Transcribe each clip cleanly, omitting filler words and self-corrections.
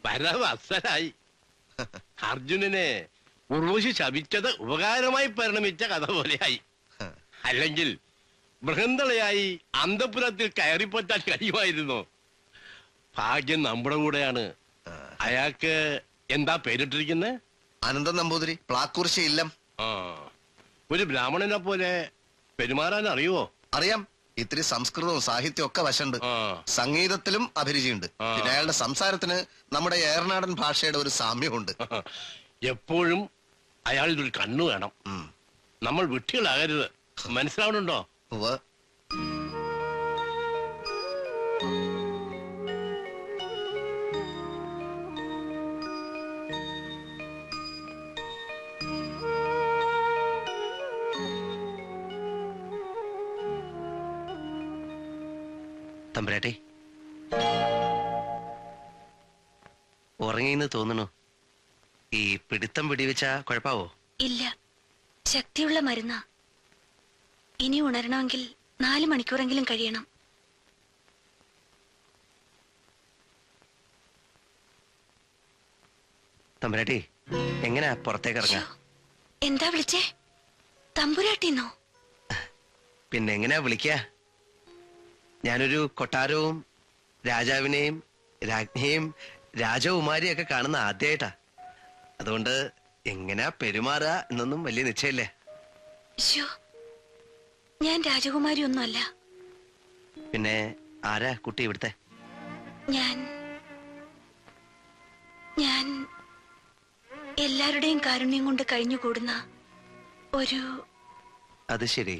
വരവ് അസലായി. അർജുനനെ ഉർവശി ശപിച്ചത് ഉപകാരമായി പരിണമിച്ച കഥ പോലെയായി. അല്ലെങ്കിൽ ബൃഹന്തളയായി അന്തപുരത്തിൽ കയറിപ്പറ്റാൻ കഴിയുമായിരുന്നു. ഭാഗ്യം നമ്മുടെ കൂടെയാണ്. അയാൾക്ക് എന്താ പേരിട്ടിരിക്കുന്നത്? അനന്തൻ നമ്പൂതിരി, പ്ലാക്കുറിശി ഇല്ലം. ഒരു ബ്രാഹ്മണനെ പോലെ പെരുമാറാൻ അറിയുവോ? അറിയാം. ഇത്തിരി സംസ്കൃതവും സാഹിത്യവും ഒക്കെ വശമുണ്ട്. സംഗീതത്തിലും അഭിരുചിയുണ്ട്. പിന്നെ അയാളുടെ സംസാരത്തിന് നമ്മുടെ ഏറനാടൻ ഭാഷയുടെ ഒരു സാമ്യമുണ്ട്. എപ്പോഴും അയാളുടെ ഒരു കണ്ണു വേണം. നമ്മൾ വിട്ടികളാകരുത്. മനസ്സിലാവണുണ്ടോ? തമ്പുരാട്ടി, ഉറങ്ങിന്ന് തോന്നുന്നു. ഈ പിടിത്തം പിടിവെച്ച കുഴപ്പാവോ? ഇല്ല, ശക്തിയുള്ള മരുന്നാ. ഇനി ഉണരണമെങ്കിൽ 4 മണിക്കൂറെങ്കിലും കഴിയണം. തമ്പുരാട്ടി, എങ്ങനെയാ പുറത്തേക്ക് ഇറങ്ങാ? എന്താ വിളിച്ചേ? തമ്പുരാട്ടിന്നോ? പിന്നെ എങ്ങനെയാ വിളിക്ക? ഞാനൊരു കൊട്ടാരവും രാജാവിനെയും രാജ്ഞിയെയും രാജകുമാരിയൊക്കെ കാണുന്ന ആദ്യമായിട്ടാ. അതുകൊണ്ട് എങ്ങനെയാ പെരുമാറുക എന്നൊന്നും വലിയ നിശ്ചയല്ലേ. ഞാൻ രാജകുമാരി ഒന്നുമല്ല. പിന്നെ ആരാ കുട്ടി ഇവിടുത്തെ? ഞാൻ എല്ലാവരുടെയും കാരുണ്യം കൊണ്ട് കഴിഞ്ഞുകൂടുന്ന ഒരു... അത് ശരി.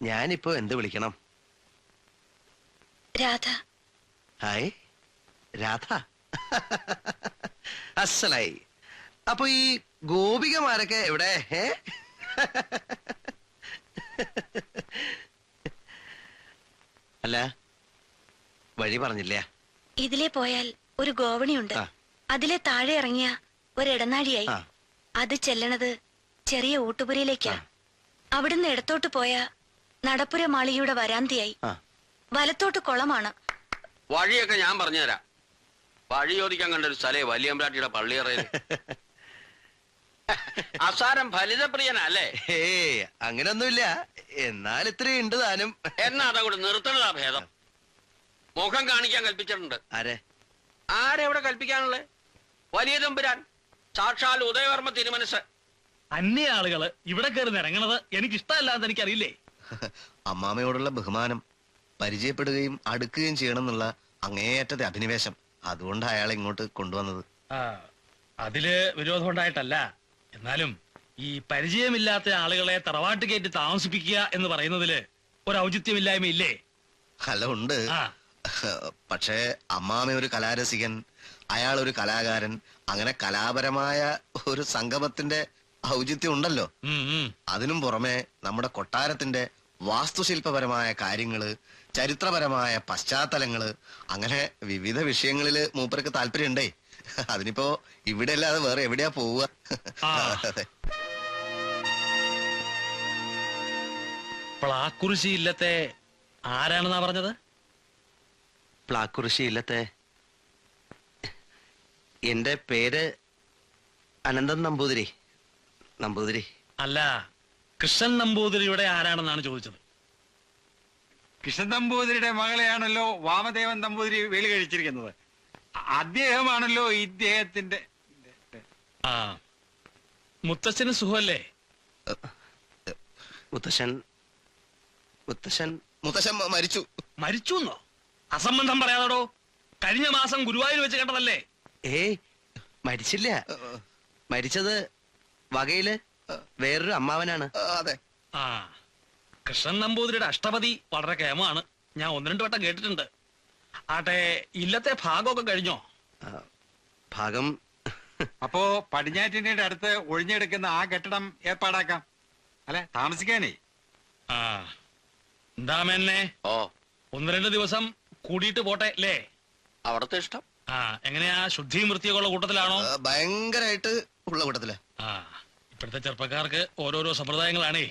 ഞാനിപ്പോ എന്ത് വിളിക്കണം? രാധ. ഹായ് രാധ. അസലായി. അപ്പൊ ഈ ഗോപികമാരൊക്കെ എവിടെ? അല്ല, വഴി പറഞ്ഞില്ല. ഇതിലെ പോയാൽ ഒരു ഗോവണിയുണ്ട്. അതിലെ താഴെ ഇറങ്ങിയ ഒരിടനാഴിയായി. അത് ചെല്ലണത് ചെറിയ ഊട്ടുപുരയിലേക്കാ. അവിടുന്ന് ഇടത്തോട്ട് പോയ നടപ്പുര മാളികയുടെ വരാന്തിയായി. വലത്തോട്ട് കുളമാണ്. വഴിയൊക്കെ ഞാൻ പറഞ്ഞുതരാം. വഴി ചോദിക്കാൻ കണ്ടൊരു സ്ഥലേ വലിയമ്പ്രാട്ടിയുടെ പള്ളിയറയിൽ. അസാരം ഫലിതപ്രിയനല്ലേ? അങ്ങനൊന്നുമില്ല, എന്നാൽ ഇത്രയും ഉണ്ട് താനും. എന്നാ അതങ്ങോട്ട് നിർത്തണതാ ഭേദം. മുഖം കാണിക്കാൻ കൽപ്പിച്ചിട്ടുണ്ട്. ആരെവിടെ കൽപ്പിക്കാനുള്ളത്? വലിയ തമ്പുരാൻ, സാക്ഷാൽ ഉദയവർമ്മ തിരുമനസ്. അന്യ ആളുകള് ഇവിടെ കയറി ഇറങ്ങണത് എനിക്ക് ഇഷ്ടമല്ലാന്ന് എനിക്കറിയില്ലേ. അമ്മാമയോടുള്ള ബഹുമാനം, പരിചയപ്പെടുകയും അടുക്കുകയും ചെയ്യണമെന്നുള്ള അങ്ങേയറ്റത്തെ അഭിനിവേശം, അതുകൊണ്ട് അയാളെ ഇങ്ങോട്ട് കൊണ്ടുവന്നത്. അതില് വിരോധം ഉണ്ടായിട്ടല്ല. എന്നാലും ഈ പരിചയമില്ലാത്ത ആളുകളെ തറവാട്ട് കയറ്റി താമസിപ്പിക്കുക എന്ന് പറയുന്നതില് ഒരു ഔചിത്യമില്ലായ്മയില്ലേ? അല്ല, ഉണ്ട്. പക്ഷേ അമ്മാമ ഒരു കലാരസികൻ, അയാൾ ഒരു കലാകാരൻ, അങ്ങനെ കലാപരമായ ഒരു സംഗമത്തിന്റെ ഔചിത്യം ഉണ്ടല്ലോ. അതിനും പുറമെ നമ്മുടെ കൊട്ടാരത്തിന്റെ വാസ്തുശില്പപരമായ കാര്യങ്ങള്, ചരിത്രപരമായ പശ്ചാത്തലങ്ങള്, അങ്ങനെ വിവിധ വിഷയങ്ങളില് മൂപ്പർക്ക് താല്പര്യമുണ്ടേ. അതിനിപ്പോ ഇവിടെ അല്ലാതെ വേറെ എവിടെയാ പോവുക? പ്ലാക്കുറിശി ഇല്ലത്തെ ആരാണെന്നാ പറഞ്ഞത്? പ്ലാക്കുറിശി ഇല്ലത്തെ എന്റെ പേര് അനന്തൻ നമ്പൂതിരി. നമ്പൂതിരി അല്ല, കൃഷ്ണൻ നമ്പൂതിരിയുടെ ആരാണെന്നാണ് ചോദിച്ചത്. കൃഷ്ണൻ നമ്പൂതിരിയുടെ മകളെയാണല്ലോ വാമദേവൻ നമ്പൂതിരി വേലി കഴിച്ചിരിക്കുന്നത്. അദ്ദേഹമാണല്ലോ ഇദ്ദേഹത്തിന്റെ... മുത്തച്ഛന് സുഖല്ലേ? മുത്തശ്ശൻ മുത്തശ്ശൻ മുത്തശ്ശൻ മരിച്ചു. മരിച്ചൂന്നോ? അസംബന്ധം പറയാതോ. കഴിഞ്ഞ മാസം ഗുരുവായൂർ വെച്ച് കേട്ടതല്ലേ? മരിച്ചില്ല. മരിച്ചത് വകയില് വേറൊരു അമ്മാവനാണ്. അതെ. കൃഷ്ണൻ നമ്പൂതിരിയുടെ അഷ്ടപതി വളരെ കേമമാണ്. ഞാൻ 1-2 വട്ടം കേട്ടിട്ടുണ്ട്. ആട്ടെ, ഇല്ലത്തെ ഭാഗമൊക്കെ കഴിഞ്ഞോ? ഭാഗം അപ്പോ പടിഞ്ഞാറ്റിന്റെ അടുത്ത് ഒഴിഞ്ഞെടുക്കുന്ന ആ കെട്ടിടം ഏർപ്പാടാക്കാം. അല്ലെ, താമസിക്കാനേ. എന്താ മേന്നെ? 1-2 ദിവസം കൂടിയിട്ട് പോട്ടെ അല്ലേ? അവിടത്തെ ഇഷ്ടം. എങ്ങനെയാ, ശുദ്ധിയും വൃത്തിയൊക്കെ ഉള്ള കൂട്ടത്തിലാണോ? ഭയങ്കരമായിട്ട് ഉള്ള കൂട്ടത്തില്. ഇപ്പോഴത്തെ ചെറുപ്പക്കാർക്ക് ഓരോരോ സമ്പ്രദായങ്ങളാണേ.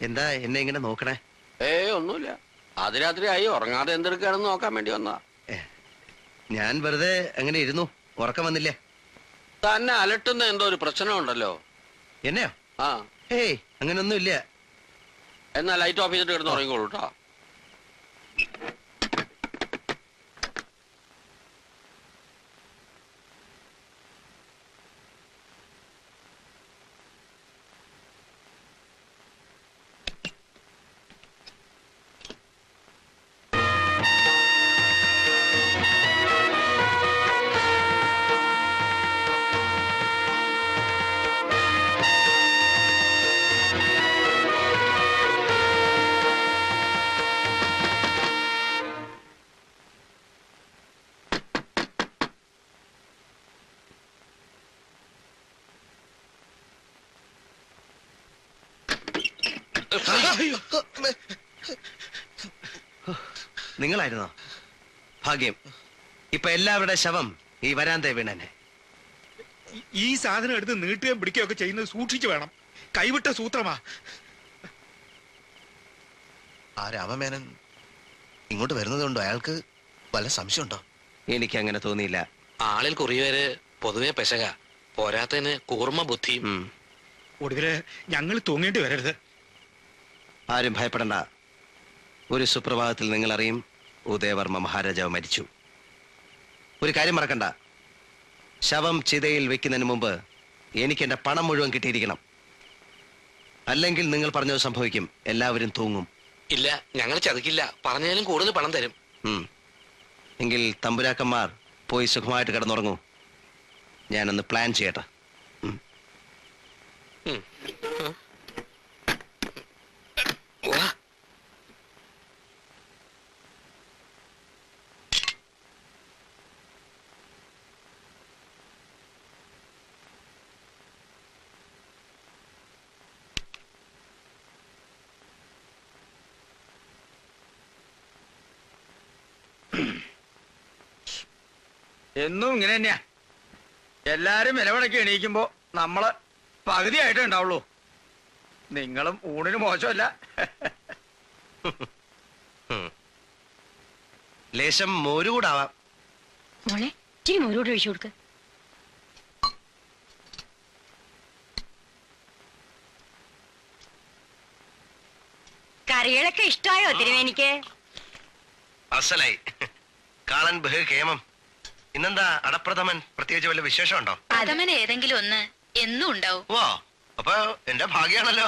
എന്താ എന്നെ ഇങ്ങനെ നോക്കണേ? ഒന്നുമില്ല. അതിരാത്രി ആയി ഉറങ്ങാതെ എന്തെടുക്കാണെന്ന് നോക്കാൻ വേണ്ടി വന്നാ. ഞാൻ വെറുതെ അങ്ങനെ ഇരുന്നു, ഉറക്കം വന്നില്ലേ? തന്നെ അലട്ടുന്ന എന്തോ ഒരു പ്രശ്നമുണ്ടല്ലോ. എന്നെയോ? ആ, ഏയ് അങ്ങനൊന്നും ഇല്ല. എന്നാ ലൈറ്റ് ഓഫ് ചെയ്തിട്ട് കിടന്ന് ഉറങ്ങിക്കോളൂ കേട്ടോ. നിങ്ങളായിരുന്നോ? ഭാഗ്യം. ഇപ്പൊ എല്ലാവരുടെ ശവം ഈ വരാന്ത വീണനെ. ഈ സാധനം എടുത്ത് നീട്ടുകയും പിടിക്കുകയും ഒക്കെ ചെയ്യുന്നത് സൂക്ഷിച്ചു വേണം. കൈവിട്ട സൂത്രമാ. ആ രാമമേനൻ ഇങ്ങോട്ട് വരുന്നത് കൊണ്ടോ അയാൾക്ക് വല്ല സംശയമുണ്ടോ? എനിക്ക് അങ്ങനെ തോന്നിയില്ല. ആളിൽ കുറിയേര് പൊതുവെ പെശക, പോരാത്തതിന് കൂർമ്മ ബുദ്ധിയും. ഒടുവില് ഞങ്ങൾ തൂങ്ങേണ്ടി വരരുത്. ആരും ഭയപ്പെടണ്ട. ഒരു സുപ്രഭാതത്തിൽ നിങ്ങൾ അറിയും ഉദയവർമ്മ മഹാരാജാവ് മരിച്ചു. ഒരു കാര്യം മറക്കണ്ട, ശവം ചിതയിൽ വെക്കുന്നതിന് മുമ്പ് എനിക്ക് എന്റെ പണം മുഴുവൻ കിട്ടിയിരിക്കണം. അല്ലെങ്കിൽ നിങ്ങൾ പറഞ്ഞത് സംഭവിക്കും, എല്ലാവരും തൂങ്ങും. ഇല്ല, ഞങ്ങൾ ചതിക്കില്ല. പറഞ്ഞാലും കൂടുതൽ പണം തരും. എങ്കിൽ തമ്പുരാക്കന്മാർ പോയി സുഖമായിട്ട് കിടന്നുറങ്ങൂ. ഞാനൊന്ന് പ്ലാൻ ചെയ്യട്ടെ. വാ. എന്നും ഇങ്ങനെ തന്നെയാ. എല്ലാരും വിലവിളക്ക് എണീക്കുമ്പോ നമ്മള് പകുതിയായിട്ടേ ഉണ്ടാവുള്ളൂ. നിങ്ങളും ഊണിന് മോശമല്ല. ലേശം മോരുകൂടാവാം. മോളെ ഇച്ചിരി മോരോട് ഒഴിച്ചു കൊടുക്ക്. കറികളൊക്കെ ഇഷ്ടമായോ തിരുവേനിക്ക്? അസലായി. കാളൻ ബഹു കേമം. ഇന്നെന്താ അടപ്രഥമൻ? പ്രത്യേകിച്ച് വല്ല വിശേഷമുണ്ടോ? പ്രഥമൻ ഏതെങ്കിലും ഒന്ന് എന്നും ഉണ്ടാവും. വാ, അപ്പൊ എന്റെ ഭാഗ്യാണല്ലോ.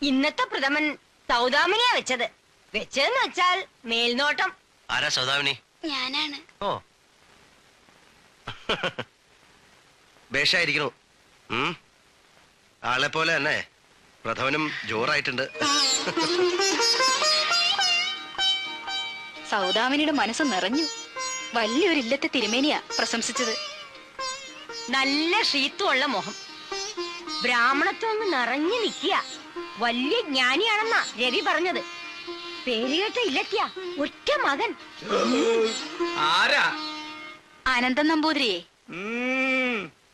ഇന്നത്തെ പ്രഥമൻ സൗദാമിനിയാ വെച്ചത്. വെച്ചതെന്ന് വെച്ചാൽ മേൽനോട്ടം. ആരാ സൗദാമിനി? ഞാനാണ്. ഓ, ബേഷായിരിക്കണു. ആളെ പോലെ തന്നെ പ്രഥമനും ജോറായിട്ടുണ്ട്. സൗദാമിനിയുടെ മനസ്സ് നിറഞ്ഞു. വലിയൊരു ഇല്ലത്തെ തിരുമേനിയാ പ്രശംസിച്ചത്. നല്ല ഷീത്തുള്ള മുഖം, ബ്രാഹ്മണത്വം ഒന്ന് നിറഞ്ഞു നിൽക്കുക. വലിയ ജ്ഞാനിയാണെന്നാ രവി പറഞ്ഞത്. പേരുകേട്ട ഇല്ലത്തിയ ഒറ്റ മകൻ. ആരാ? അനന്തൻ നമ്പൂതിരിയെ.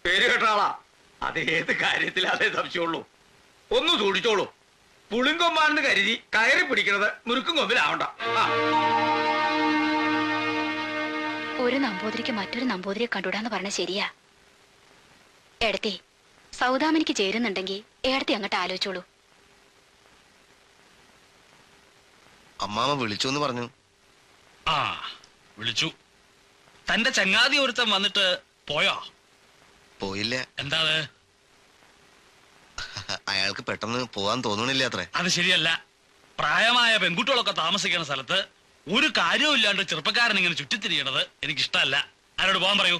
പേര് കേട്ടാളാ. അത് ഏത് കാര്യത്തിലാതെ സംശയമുള്ളൂ. ഒന്ന് സൂക്ഷിച്ചോളൂ. പുളിങ്കൊമ്പാണെന്ന് കരുതി കയറി പിടിക്കുന്നത് മുറുക്കും കൊമ്പിലാവണ്ട. ഒരു നമ്പൂതിരിക്ക് മറ്റൊരു നമ്പൂതിരിയെ കണ്ടുകൂടാന്ന് പറഞ്ഞ ശരിയാ. എടത്തി സൗദാമിനിക്ക് ചേരുന്നുണ്ടെങ്കിൽ ഏടത്തി അങ്ങോട്ട് ആലോചിച്ചോളൂ. അമ്മാമ വിളിച്ചു എന്ന് പറഞ്ഞു. ആ വിളിച്ചു. തന്റെ ചങ്ങാതി ഒരുത്തൻ വന്നിട്ട് പോയോ? പോയില്ല. എന്താ അയാൾക്ക് പെട്ടെന്ന് പോവാൻ തോന്നണില്ല അത്രേ. അത് ശരിയല്ല. പ്രായമായ പെൺകുട്ടികളൊക്കെ താമസിക്കുന്ന സ്ഥലത്ത് ഒരു കാര്യവും ഇല്ലാണ്ട് ചെറുപ്പക്കാരൻ ഇങ്ങനെ ചുറ്റിത്തിരിയണത് എനിക്കിഷ്ടമല്ല. ആരോട് പോകാൻ പറയൂ.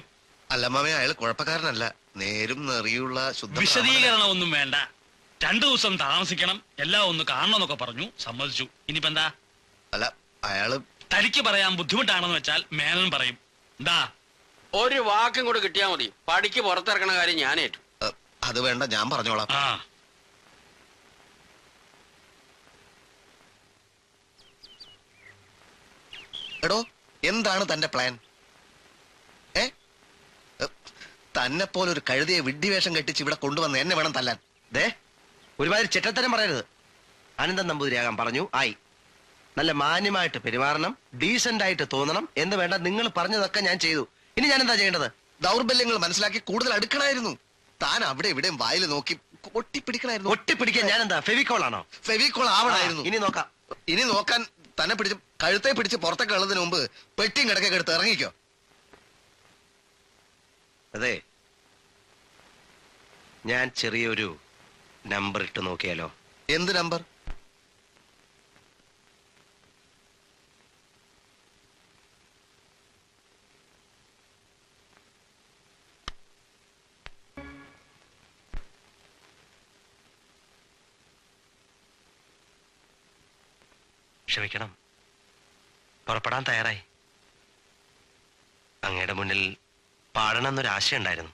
അല്ലമ്മാമേ, അയാൾ കുഴപ്പക്കാരനല്ല. നേരും നെറിയുള്ള ശുദ്ധ വിശദീകരണം ഒന്നും വേണ്ട. 2 ദിവസം താമസിക്കണം, എല്ലാം ഒന്ന് കാണണമെന്നൊക്കെ പറഞ്ഞു. സമ്മതിച്ചു. ഇനിയിപ്പോ എന്താ? അല്ല, അയാള് തനിക്ക് പറയാൻ ബുദ്ധിമുട്ടാണെന്ന് വെച്ചാൽ മേനൻ പറയും. എന്താ? ഒരു വാക്കും കൂടെ കിട്ടിയാ മതി. പടിക്ക് പുറത്തിറക്കണ കാര്യം ഞാനേറ്റു. അത് വേണ്ട, ഞാൻ പറഞ്ഞോളാം. ആ എടോ, എന്താണ് തന്റെ പ്ലാൻ? തന്നെ പോലെ ഒരു കഴുതിയെ വിഡ്ഢിവേഷം കെട്ടിച്ച് ഇവിടെ കൊണ്ടുവന്ന് എന്നെ വേണം തല്ലാൻ. ദേ, ഒരുമാതിരി ചെറ്റത്തരം പറയരുത്. അനന്തൻ നമ്പൂതിരിയാകാൻ പറഞ്ഞു, ആയി. നല്ല മാന്യമായിട്ട് പെരുമാറണം, ഡീസന്റ് ആയിട്ട് തോന്നണം എന്ന് വേണ്ട. നിങ്ങൾ പറഞ്ഞതൊക്കെ ഞാൻ ചെയ്തു. ഇനി ഞാൻ എന്താ ചെയ്യേണ്ടത്? ദൗർബല്യങ്ങൾ മനസ്സിലാക്കി കൂടുതൽ അടുക്കണമായിരുന്നു. താൻ അവിടെ ഇവിടെയും വായിൽ നോക്കി ഒട്ടിപ്പിടിക്കണമായിരുന്നു. ഒട്ടിപ്പിടിക്കാൻ ഞാൻ എന്താ ഫെവിക്കോൾ ആണോ? ഫെവിക്കോൾ ആവണായിരുന്നു. ഇനി നോക്കാം. ഇനി നോക്കാൻ തന്നെ പിടിച്ച് കഴുത്തെ പിടിച്ച് പുറത്തേക്ക് ഉള്ളതിന് മുമ്പ് പെട്ടിയും കിടക്കൊക്കെ എടുത്ത് ഇറങ്ങിക്കോ. അതെ, ഞാൻ ചെറിയൊരു നമ്പർ ഇട്ട് നോക്കിയാലോ? എന്ത് നമ്പർ? ക്ഷമിക്കണം, പുറപ്പെടാൻ തയ്യാറായി. അങ്ങയുടെ മുന്നിൽ പാടണമെന്നൊരാശയുണ്ടായിരുന്നു.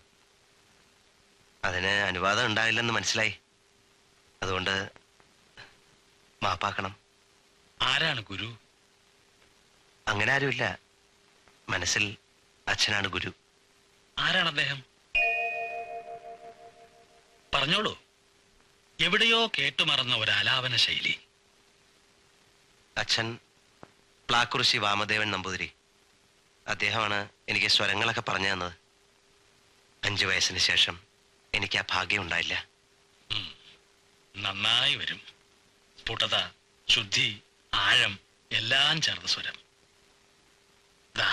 അതിന് അനുവാദം ഉണ്ടായില്ലെന്ന് മനസ്സിലായി. അതുകൊണ്ട് മാപ്പാക്കണം. ആരാണ് ഗുരു? അങ്ങനെ ആരുമില്ല. മനസ്സിൽ അച്ഛനാണ് ഗുരു. ആരാണ് അദ്ദേഹം? പറഞ്ഞോളൂ. എവിടെയോ കേട്ടുമറന്ന ഒരു ആലാപന ശൈലി. അച്ഛൻ പ്ലാക്കുറിശി വാമദേവൻ നമ്പൂതിരി. അദ്ദേഹമാണ് എനിക്ക് സ്വരങ്ങളൊക്കെ പറഞ്ഞു തന്നത്. 5 വയസ്സിന് ശേഷം എനിക്ക് ആ ഭാഗ്യം ഉണ്ടായില്ല. നന്നായി വരും. സ്ഫുടത, ശുദ്ധി, ആഴം എല്ലാം ചേർന്ന സ്വരം. ദാ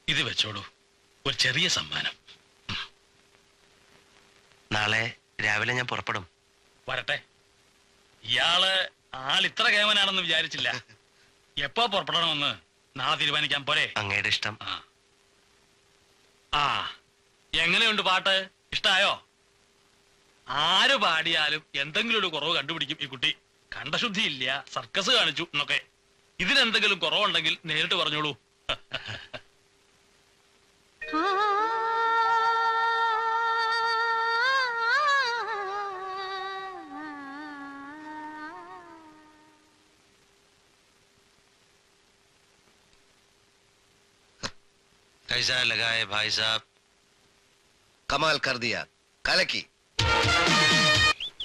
ഇത് വെച്ചോളൂ, ഒരു ചെറിയ സമ്മാനം. നാളെ രാവിലെ ഞാൻ പുറപ്പെടും. വരട്ടെ. ഇയാള് ആളിത്ര കേമനാണെന്ന് വിചാരിച്ചില്ല. എപ്പോ പുറപ്പെടണമെന്ന് നാളെ തീരുമാനിക്കാൻ പോരെ? അങ്ങയുടെ ഇഷ്ടം. ആ, എങ്ങനെയുണ്ട് പാട്ട്? ഇഷ്ടായോ? ആര് പാടിയാലും എന്തെങ്കിലും ഒരു കുറവ് കണ്ടുപിടിക്കും ഈ കുട്ടി. കണ്ടശുദ്ധിയില്ല, സർക്കസ് കാണിച്ചു എന്നൊക്കെ. ഇതിനെന്തെങ്കിലും കുറവുണ്ടെങ്കിൽ നേരിട്ട് പറഞ്ഞോളൂ. कैसा लगा है भाई साहब? കമാൽ കർ ദിയ. കലക്കി.